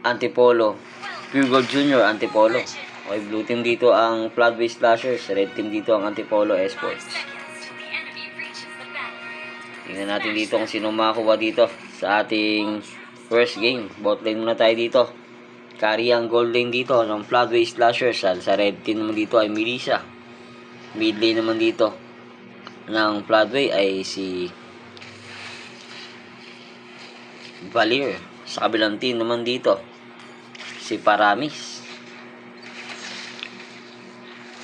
Antipolo. Pure Gold Junior, Antipolo. Okay, blue team dito ang Floodway Slashers. Red team dito ang Antipolo Esports. Tingnan natin dito kung sino makakuha dito sa ating first game. Bot lane muna tayo dito. Carry ang gold lane dito ng Floodway Slashers. Sa red team naman dito ay Melissa. Mid lane naman dito ng Floodway ay si Valier. Sa kabilang team naman dito si Paramis.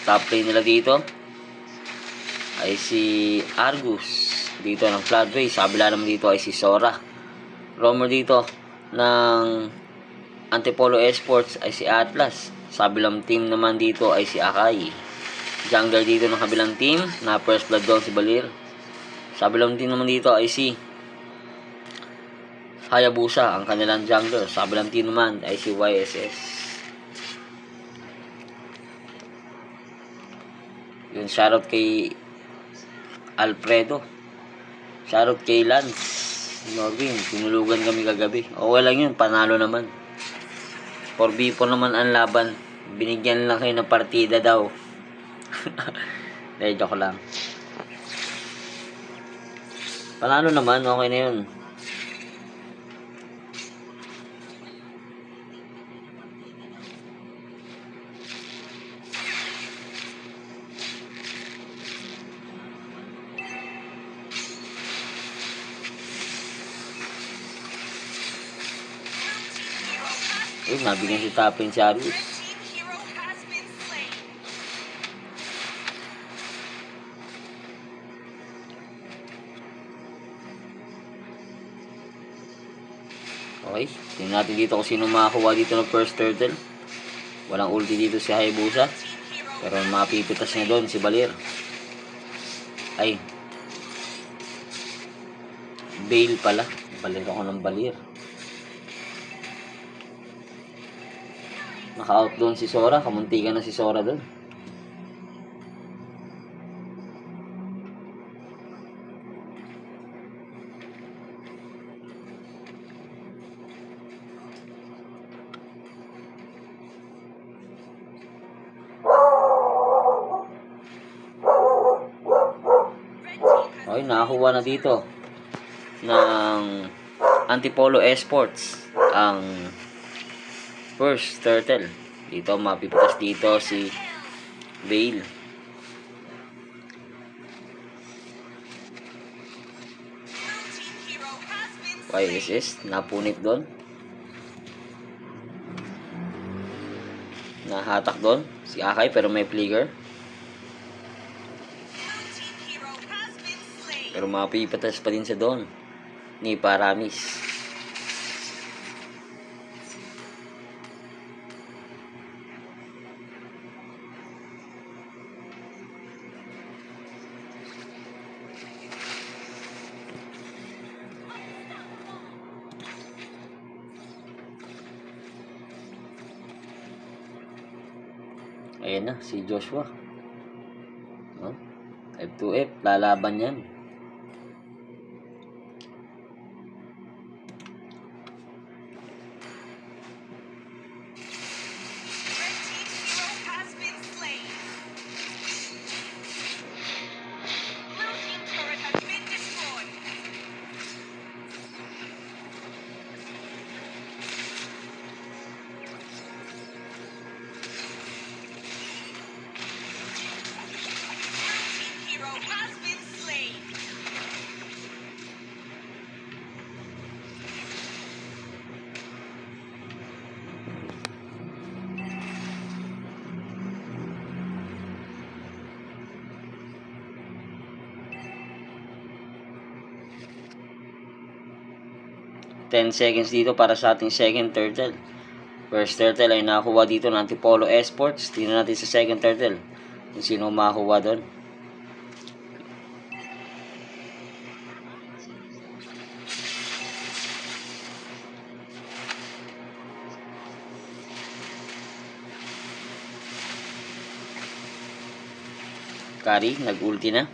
Top lane nila dito ay si Argus dito ng Floodway. Sa kabila naman dito ay si Sora. Roamer dito ng Antipolo Esports ay si Atlas. Sa kabilang team naman dito ay si Akai. Jungler dito ng kabilang team na first blood doon si Balir. Sa kabilang team naman dito ay si Hayabusa ang kanilang jungler. Sa kabilang team naman ay si YSS. Yun, shoutout kay Alfredo. Shoutout kay Lance Norvin. Tinulugan kami kagabi. Okay lang yun, panalo naman. 4v4 naman ang laban. Binigyan lang kayo ng partida daw. Joke lang. Panalo naman, okay na yun. Uy, mabigyan si Tapin si Arus. Okay, tingnan natin dito kung sino makakuha dito ng first turtle. Walang ulti dito si Hayabusa. Pero mapipitas niya doon si Balir. Ay, Bale pala. Balir ako ng Balir. Naka-out doon si Sora. Kamuntikan na si Sora doon. Okay, nakakuha na dito ng Antipolo Esports ang first turtle. Dito mapipitas dito si Bale. YSS napunit doon. Nahatak doon si Akai pero may flicker. Pero mapipitas pa din sa doon ni Paramis. Ayan na, si Joshua. No? F2F, lalaban yan. Ten seconds dito para sa ating second turtle. First turtle ay nakakuha dito ng Antipolo Esports. Tingnan natin sa second turtle kung sino makakuha doon. Kari, nag-ulti na.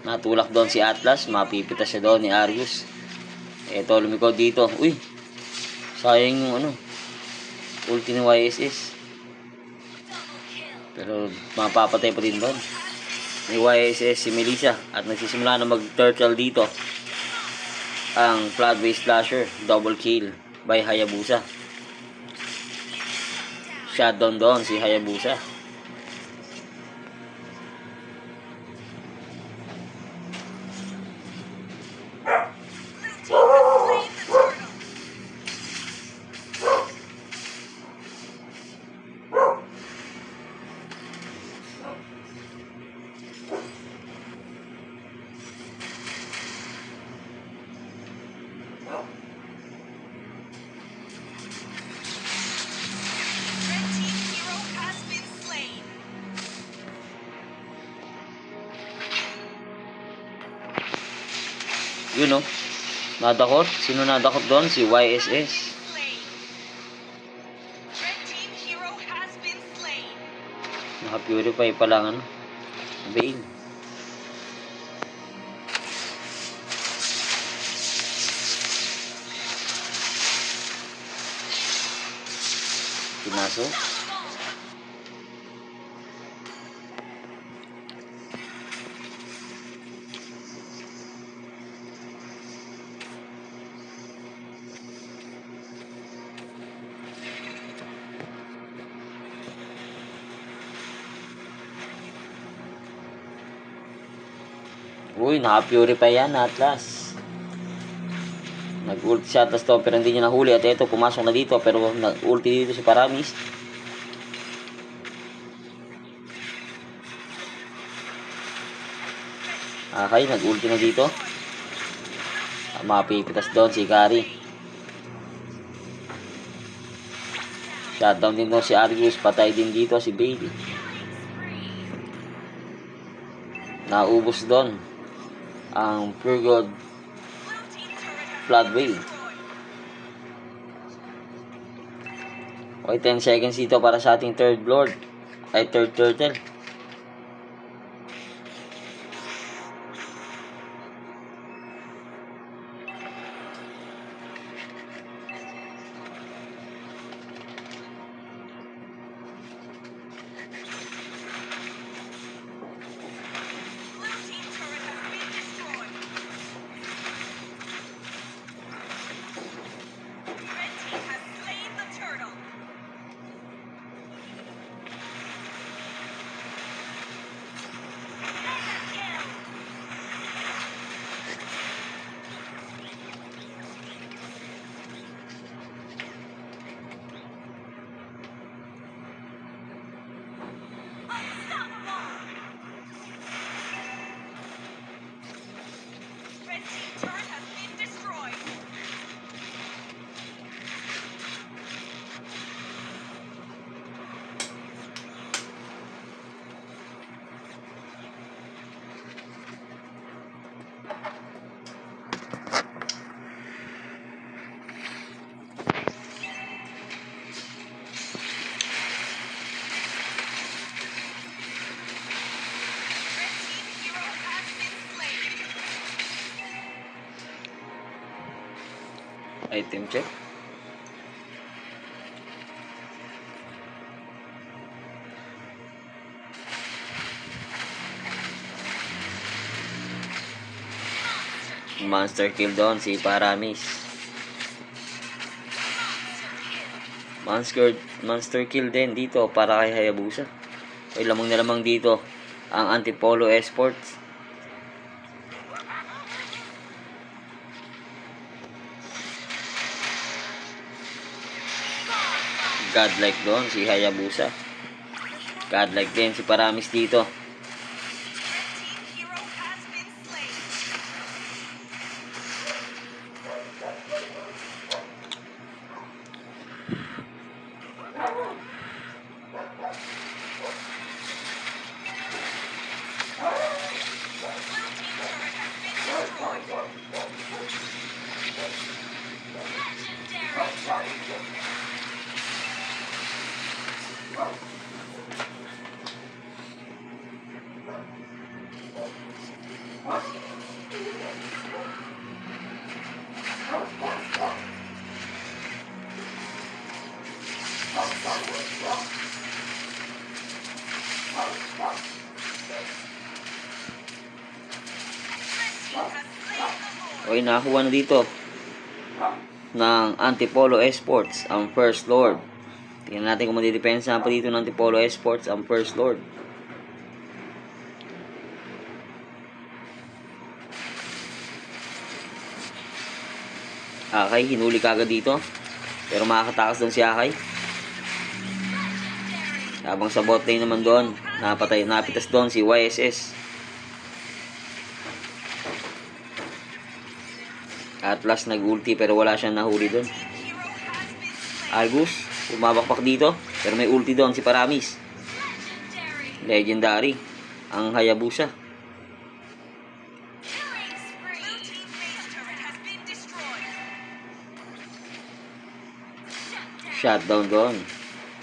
Natulak doon si Atlas. Mapipitas siya doon ni Argus. Eto, lumikod dito. Uy, sayang yung ano. ulti ni YSS. Pero mapapatay pa din doon ni YSS si Melissa. At nagsisimula na mag-turtle dito ang Floodway Slasher. Double kill by Hayabusa. Shutdown doon si Hayabusa. Yun o. Nadakot. Sino nadakot doon? Si YSS. Naka-purify pa lang ano. Bane. Pinasok. Uy, naka-purify yan, Atlas. Nag-ulti siya Atlas to, pero hindi niya nahuli. At ito, pumasok na dito, pero nag-ulti dito si Paramis. Okay, nag-ulti na dito. Mapipitas doon si Kari. Shutdown din doon si Argus. Patay din dito si Baby. Naubos doon ang Pure Gold Floodway. Okay, 10 seconds dito para sa ating third lord. Ay, third turtle. Item check. Monster kill doon si Paramis. Monster kill din dito para kay Hayabusa. Ay, lamang na lamang dito ang Antipolo Esports. Godlike doon si Hayabusa. Godlike din si Paramis dito. Okay, nakakuha na dito ng Antipolo Esports ang First Lord. Tingnan natin kung madidepensa pa dito ng Antipolo Esports ang First Lord. Akay, hinuli kagad dito. Pero makakatakas doon si Akay. Habang sa bot lane naman doon, napitas doon si YSS. Atlas nag-ulti pero wala siyang nahuli doon. Argus, bumabakpak dito. Pero may ulti doon si Paramis. Legendary ang Hayabusa. Shutdown doon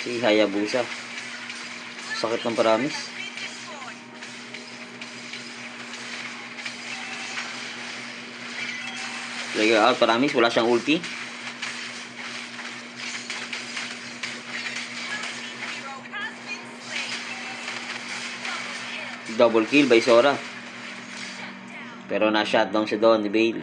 si Hayabusa. Sakit ng Paramis. Lagay out Paramis, wala siyang ulti. Double kill by Sora. Pero na-shutdown siya doon ni Bale.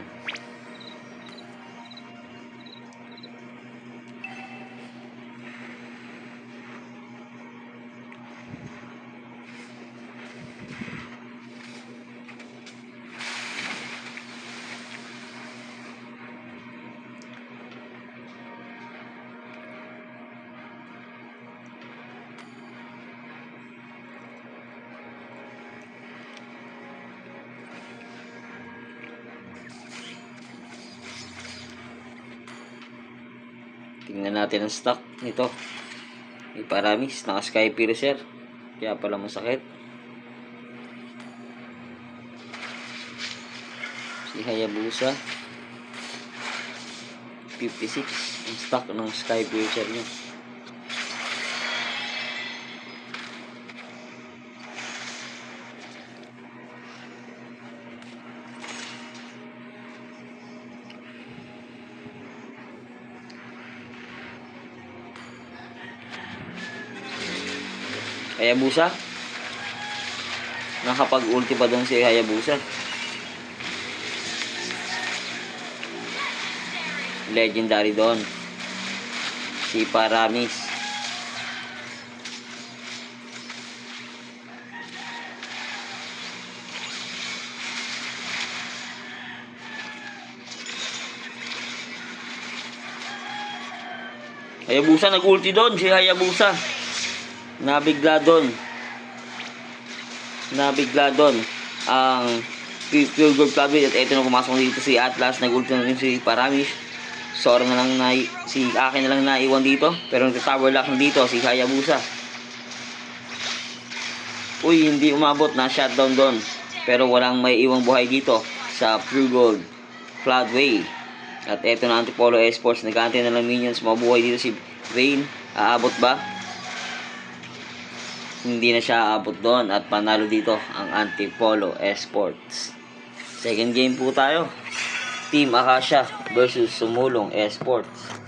Tingnan natin ang stock nito. May Paramis, naka Sky Piercer. Kaya pala masakit. Si Hayabusa 56 ang stock ng Sky Piercer niya. Hayabusa. Nakapag-ulti pa doon si Hayabusa. Legendary doon. Si Paramis. Hayabusa nag-ulti doon si Hayabusa. Nabigla doon ang Pure Gold Club at eto na pumasok dito si Atlas, nag-ulti na rin si Paramis. Sora na lang si akin na lang naiwan dito, pero nagta-tower lock na dito si Hayabusa. Uy, hindi umabot, na shutdown doon, pero walang may iwang buhay dito sa Pure Gold Floodway. At eto na Antipolo Esports, nag-aantay na lang minions, mabuhay dito si Vayne. Aabot ba? Hindi na siya aabot doon at panalo dito ang Antipolo Esports. Second game po tayo. Team Acacia versus Sumulong Esports.